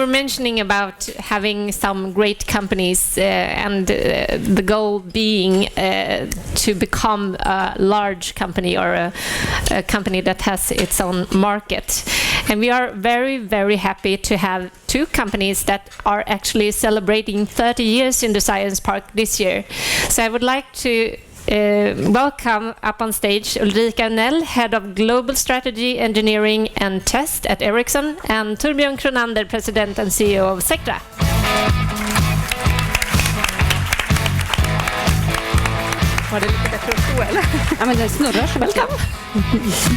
were mentioning about having some great companies and the goal being to become a large company or a company that has its own market. And we are very, very happy to have two companies that are actually celebrating 30 years in the Science Park this year. So I would like to welcome up on stage Ulrika Unell, Head of Global Strategy, Engineering and Test at Ericsson, and Torbjörn Kronander, President and CEO of Sectra. Var det lite bättre att stå eller? Ja, men den snurrar så Welcome.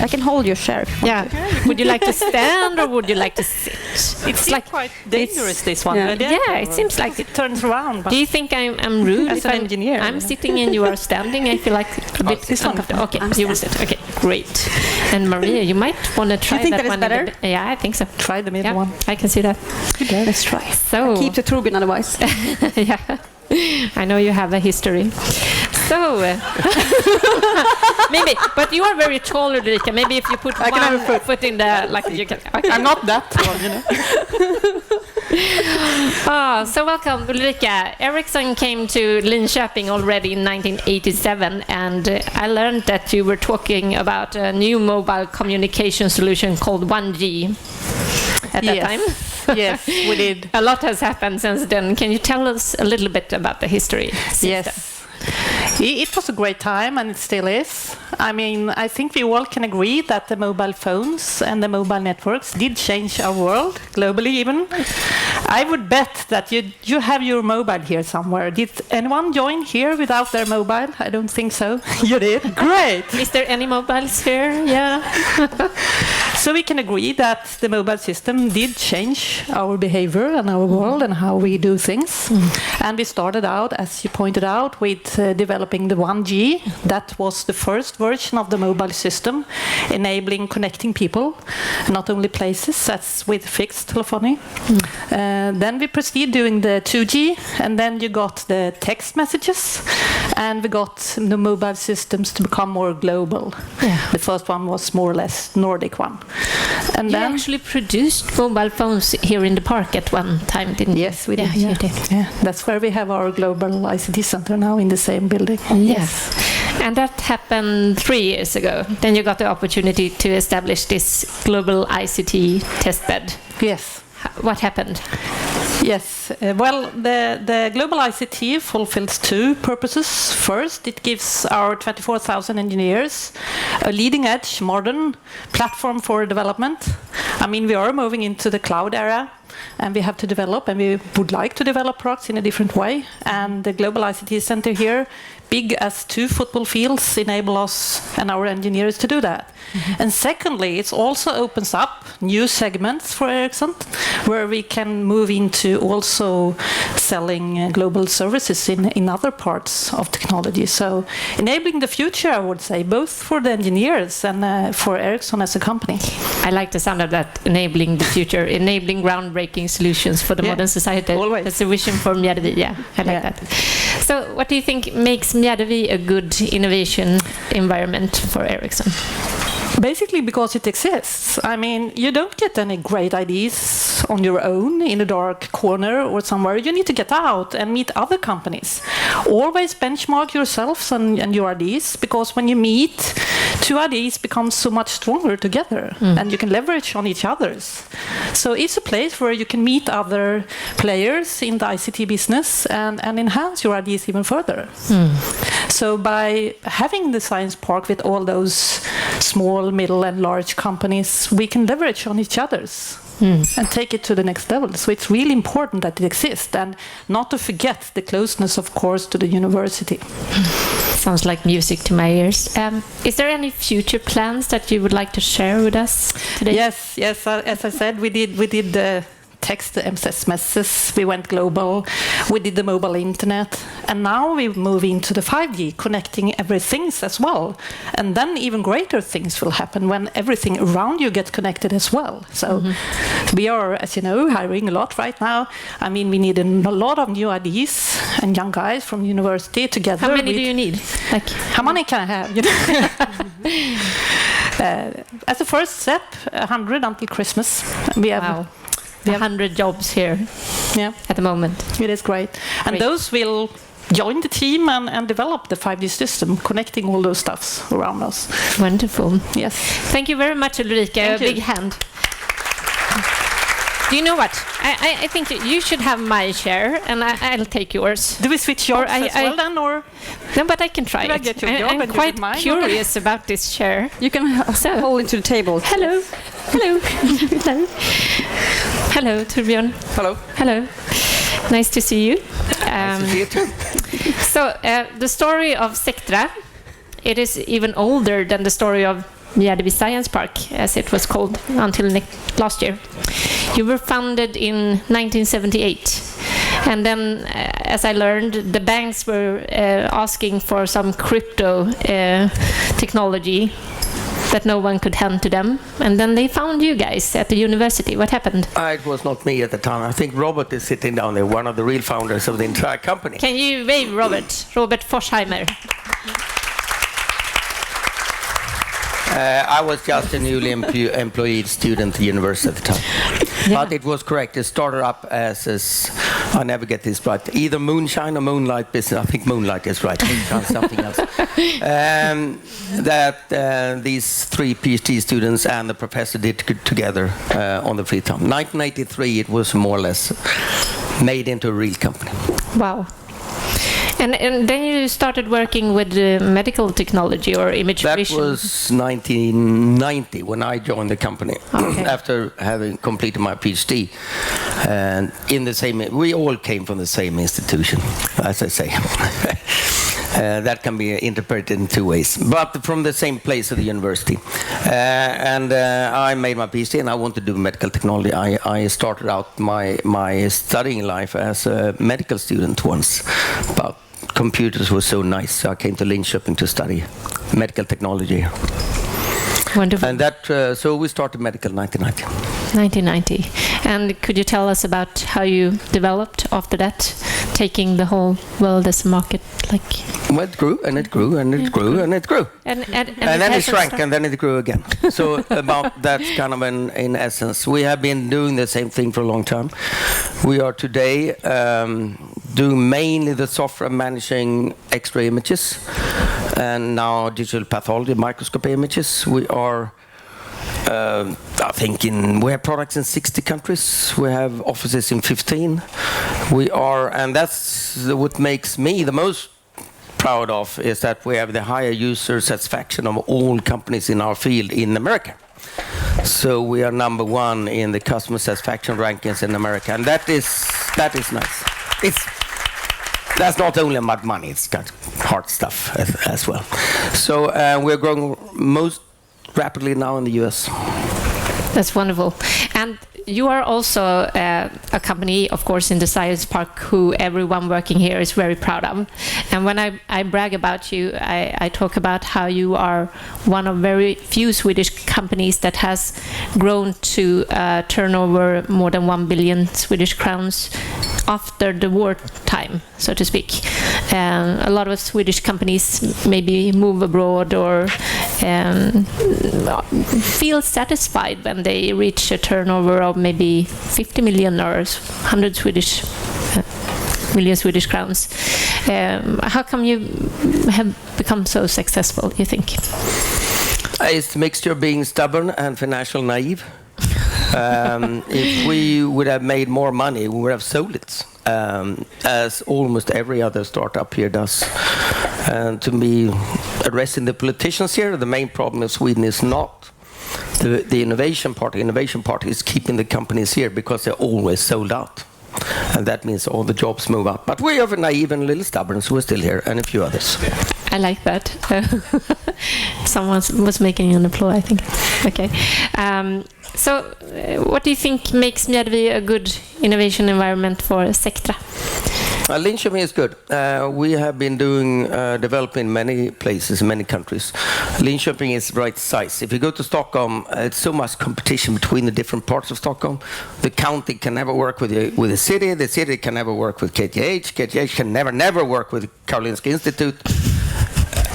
I can hold your chair. Yeah. Would you like to stand or would you like to sit? It's like quite dangerous, this one. Yeah, it seems like it turns around. Do you think I'm rude as if an engineer? I'm sitting and you are standing? I feel like a bit this one. Okay, you will sit. Okay, great. And Maria, you might want to try think that that is one. better? Yeah, I think so. Try the middle one. I can see that. Okay, let's try. So keep the Torbjörn otherwise. yeah, I know you have a history. So maybe, but you are very tall, Ulrika. Maybe if you put one foot in the, like you can. Okay. I'm not that tall, you know. So welcome, Ulrika. Ericsson came to Linköping already in 1987, and I learned that you were talking about a new mobile communication solution called 1G at that time. Yes, we did. A lot has happened since then. Can you tell us a little bit about the history? Yes. It was a great time, and it still is. I mean, I think we all can agree that the mobile phones and the mobile networks did change our world, globally even. I would bet that you have your mobile here somewhere. Did anyone join here without their mobile? I don't think so. You did? Great! Is there any mobiles here? Yeah. So we can agree that the mobile system did change our behavior and our world and how we do things. And we started out, as you pointed out, with developing the 1G. That was the first version of the mobile system, enabling connecting people, not only places, as with fixed telephony. Then we proceed doing the 2G, and then you got the text messages, and we got the mobile systems to become more global. Yeah. The first one was more or less Nordic one. And you then actually produced mobile phones here in the park at one time, didn't you? Yes, we did. Yeah, you did. Yeah, that's where we have our global ICT center now, in the same building. Yes. And that happened 3 years ago. Then you got the opportunity to establish this global ICT testbed. Yes. What happened? Yes, well, the global ICT fulfills two purposes. First, it gives our 24,000 engineers a leading-edge, modern platform for development. I mean, we are moving into the cloud era, and we have to develop, and we would like to develop products in a different way. And the global ICT center here, big as 2 football fields, enable us and our engineers to do that. And secondly, it also opens up new segments for Ericsson, where we can move into also selling global services in other parts of technology. So enabling the future, I would say, both for the engineers and for Ericsson as a company. I like the sound of that, enabling the future, enabling groundbreaking solutions for the modern society. Always. That's a vision for Mjärdevi. Yeah, I like that. So what do you think makes Mjärdevi a good innovation environment for Ericsson? Basically because it exists. I mean, you don't get any great ideas on your own in a dark corner or somewhere. You need to get out and meet other companies. Always benchmark yourselves and your ideas, because when you meet, 2 ideas become so much stronger together, and you can leverage on each other's. So it's a place where you can meet other players in the ICT business and enhance your ideas even further. So by having the science park with all those small, middle and large companies, we can leverage on each other's and take it to the next level. So it's really important that it exists, and not to forget the closeness, of course, to the university. Sounds like music to my ears. Is there any future plans that you would like to share with us today? Yes. As I said, we did the text messages, we went global, we did the mobile internet, and now we move into the 5G, connecting everything as well. And then even greater things will happen when everything around you gets connected as well. So we are, as you know, hiring a lot right now. I mean, we need a lot of new ideas and young guys from university together. How many do you need? Like, how many can I have? You know? As a first step, 100 until Christmas. We have 100 jobs here Yeah, at the moment. it is great. And Great. those will join the team and develop the 5G system, connecting all those stuffs around us. Wonderful. Yes. Thank you very much, Ulrika. Thank A you. big hand. Do you know what? I think you should have my chair, and I'll take yours. Do we switch jobs I- as well then, or? No, but I can try Should I it. get your job I'm and you quite get mine? curious about this chair. You can So- hold into the table. Hello. Hello. Hello. Hello, Torbjörn. Hello. Hello. Nice to see you. Nice to see you too. So, the story of Sectra, it is even older than the story of Mjärdevi Science Park, as it was called until last year. You were founded in 1978. And then, as I learned, the banks were asking for some crypto technology that no one could hand to them. And then they found you guys at the university. What happened? It was not me at the time. I think Robert is sitting down there, one of the real founders of the entire company. Can you wave, Robert? Robert Forsheimer. I was just a newly employed student at the university at the time. Yeah. But it was correct. It started up as I never get this right, either moonshine or moonlight business. I think moonlight is right. Moonshine, something else. These 3 PhD students and the professor did together on the free time. 1983, it was more or less made into a real company. Wow. And then you started working with medical technology or image That vision. was 1990 when I joined the company. Okay. After having completed my PhD, and we all came from the same institution, as I say. That can be interpreted in 2 ways, but from the same place at the university. I made my PhD, and I wanted to do medical technology. I started out my studying life as a medical student once, but computers were so nice, so I came to Linköping to study medical technology. Wonderful. And so we started medical in 1990. 1990. And could you tell us about how you developed after that, taking the whole world as a market? Well, it grew, and it grew, and it grew, and it grew. And then it shrank, and then it grew again. So about that's kind of in essence. We have been doing the same thing for a long time. We are today doing mainly the software managing X-ray images, and now digital pathology, microscope images. We are, I think, we have products in 60 countries. We have offices in 15. And that's what makes me the most proud of, is that we have the higher user satisfaction of all companies in our field in America. So we are number 1 in the customer satisfaction rankings in America, and that is nice. That's not only about money; it's got hard stuff as well. So we're growing most rapidly now in the US. That's wonderful. And you are also a company, of course, in the Science Park, who everyone working here is very proud of. And when I brag about you, I talk about how you are one of very few Swedish companies that has grown to turnover more than 1 billion Swedish crowns after the war time, so to speak. A lot of Swedish companies maybe move abroad or feel satisfied when they reach a turnover of maybe 50 million or 100 million Swedish crowns. How come you have become so successful, you think? It's a mixture of being stubborn and financial naive. If we would have made more money, we would have sold it, as almost every other startup here does. And to me, addressing the politicians here, the main problem in Sweden is not the innovation part. The innovation part is keeping the companies here because they're always sold out. And that means all the jobs move out. But we are naive and a little stubborn, so we're still here, and a few others. I like that. Someone was making an applause, I think. Okay. So what do you think makes Mjärdevi a good innovation environment for Sectra? Linköping is good. We have been developing in many places, many countries. Linköping is the right size. If you go to Stockholm, it's so much competition between the different parts of Stockholm. The county can never work with the city. The city can never work with KTH. KTH can never work with Karolinska Institute.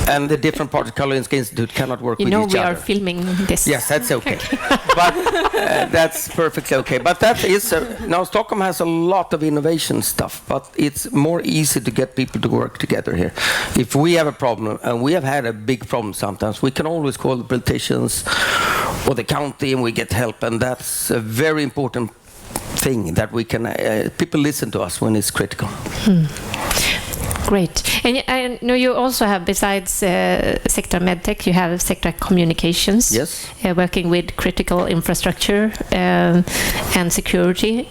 And the different parts of Karolinska Institute cannot work with each other. We are filming this. Yes, that's okay. But that's perfectly okay. But that is now Stockholm has a lot of innovation stuff, but it's more easy to get people to work together here. If we have a problem, and we have had a big problem sometimes, we can always call the politicians or the county, and we get help, and that's a very important thing that we can. People listen to us when it's critical. Great. And I know you also have, besides Sectra Medtech, you have Sectra Communications. Yes. Working with critical infrastructure and security.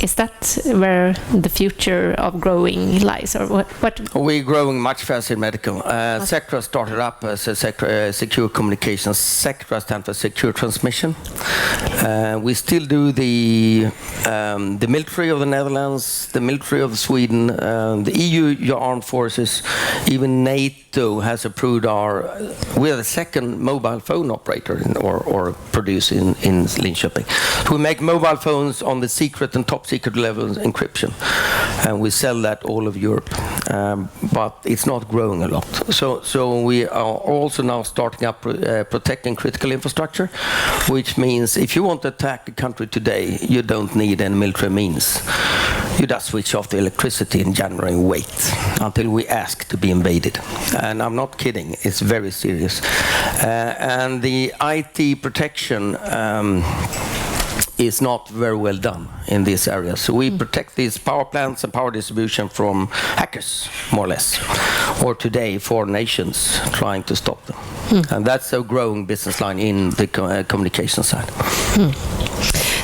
Is that where the future of growing lies, or what? We're growing much faster in medical. Sectra started up as a secure communications. Sectra stands for secure transmission. We still do the military of the Netherlands, the military of Sweden, the EU, your armed forces, even NATO has approved we are the second mobile phone operator or producer in Linköping. We make mobile phones on the secret and top secret levels encryption, and we sell that all over Europe. But it's not growing a lot. So we are also now starting up protecting critical infrastructure, which means if you want to attack a country today, you don't need any military means. You just switch off the electricity in January and wait until we ask to be invaded. And I'm not kidding, it's very serious. And the IT protection is not very well done in this area. So we protect these power plants and power distribution from hackers, more or less, or today foreign nations trying to stop them. And that's a growing business line in the communication side.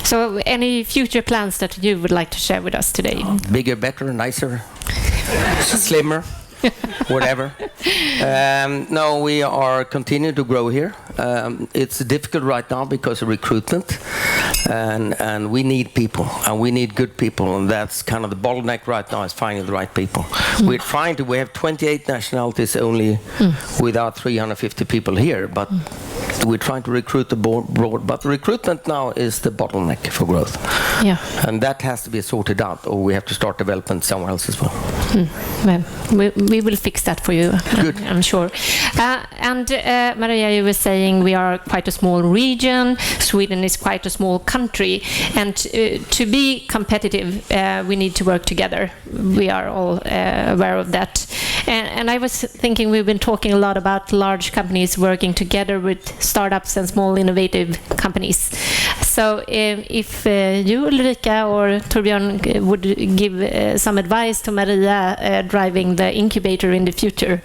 So any future plans that you would like to share with us today? Bigger, better, nicer, slimmer, whatever. No, we are continuing to grow here. It's difficult right now because of recruitment, and we need people, and we need good people, and that's kind of the bottleneck right now, is finding the right people. We have 28 nationalities only with our 350 people here, but we're trying to recruit abroad, but recruitment now is the bottleneck for growth. Yeah. And that has to be sorted out, or we have to start development somewhere else as well. Well, we will fix that for you. Good. I'm sure. And Maria, you were saying we are quite a small region. Sweden is quite a small country, and to be competitive, we need to work together. We are all aware of that. And I was thinking, we've been talking a lot about large companies working together with startups and small innovative companies. So if you, Ulrika, or Torbjörn would give some advice to Maria driving the incubator in the future,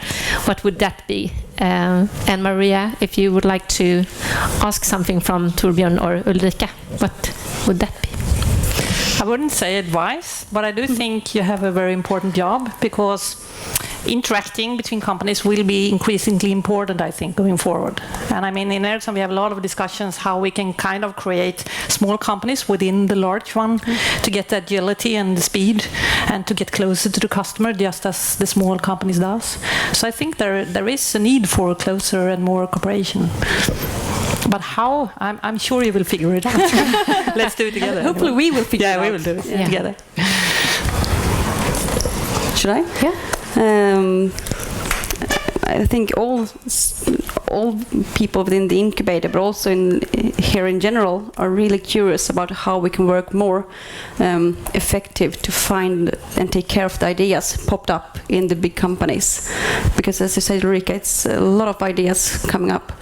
what would that be? And Maria, if you would like to ask something from Torbjörn or Ulrika, what would that be? I wouldn't say advice, but I do think you have a very important job, because interacting between companies will be increasingly important, I think, going forward. And I mean, in Ericsson, we have a lot of discussions how we can kind of create small companies within the large one to get the agility and the speed and to get closer to the customer, just as the small companies does. So I think there is a need for closer and more cooperation. But how? I'm sure you will figure it out. Let's do it together. Hopefully we will figure it out. Yeah, we will do it together. Should I? Yeah. I think all people within the incubator, but also here in general, are really curious about how we can work more effective to find and take care of the ideas popped up in the big companies. Because as you said, Ulrika, it's a lot of ideas coming up,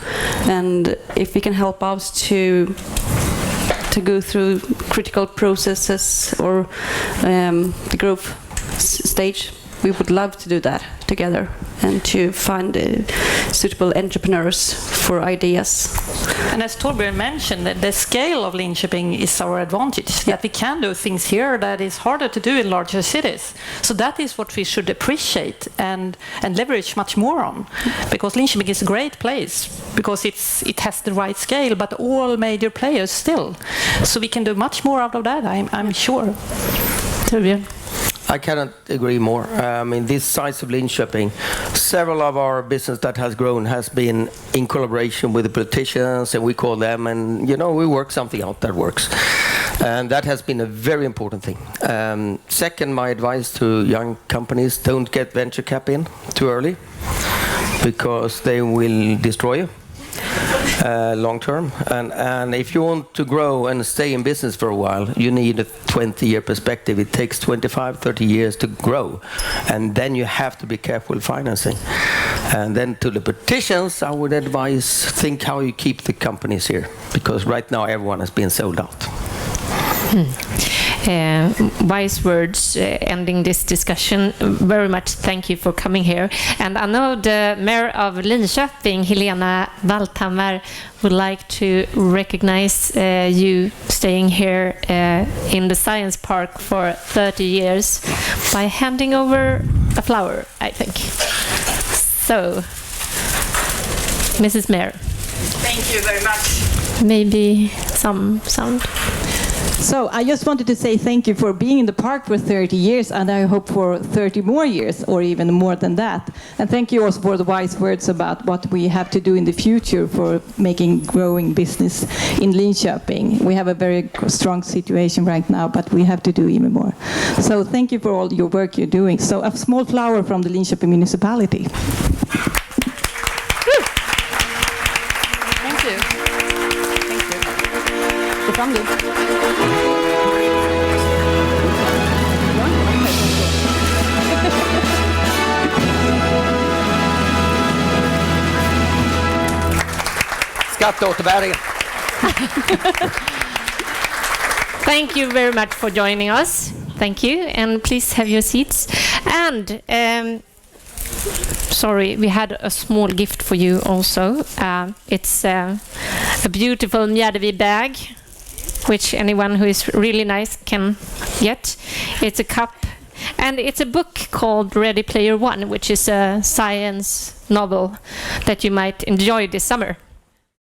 and if we can help out to go through critical processes or the growth stage, we would love to do that together and to find suitable entrepreneurs for ideas. And as Torbjörn mentioned, the scale of Linköping is our advantage, that we can do things here that is harder to do in larger cities. So that is what we should appreciate and leverage much more on, because Linköping is a great place, because it has the right scale, but all major players still. So we can do much more out of that, I'm sure. Torbjörn? I cannot agree more. I mean, this size of Linköping, several of our business that has grown has been in collaboration with the politicians, and we call them, and we work something out that works. And that has been a very important thing. Second, my advice to young companies, don't get venture cap in too early. because they will destroy you long term. And if you want to grow and stay in business for a while, you need a 20-year perspective. It takes 25, 30 years to grow. And then you have to be careful with financing. And then to the politicians, I would advise, think how you keep the companies here. Because right now everyone has been sold out. Wise words ending this discussion. Very much thank you for coming here. And I know the mayor of Linköping, Helena Walthammar, would like to recognize you staying here in the Science Park for 30 years by handing over a flower, I think. So, Mrs. Mayor. Thank you very much. Maybe some sound. So I just wanted to say thank you for being in the park for 30 years, and I hope for 30 more years, or even more than that. And thank you also for the wise words about what we have to do in the future for making growing business in Linköping. We have a very strong situation right now, but we have to do even more. So thank you for all your work you're doing. So a small flower from the Linköping municipality. Thank you. Thank you. Det fram du. Skatteåterbäringen. Thank you very much for joining us. Thank you, and please have your seats. And sorry, we had a small gift for you also. It's a beautiful Mjärdevi bag, which anyone who is really nice can get. It's a cup, and it's a book called Ready Player One, which is a science novel that you might enjoy this summer.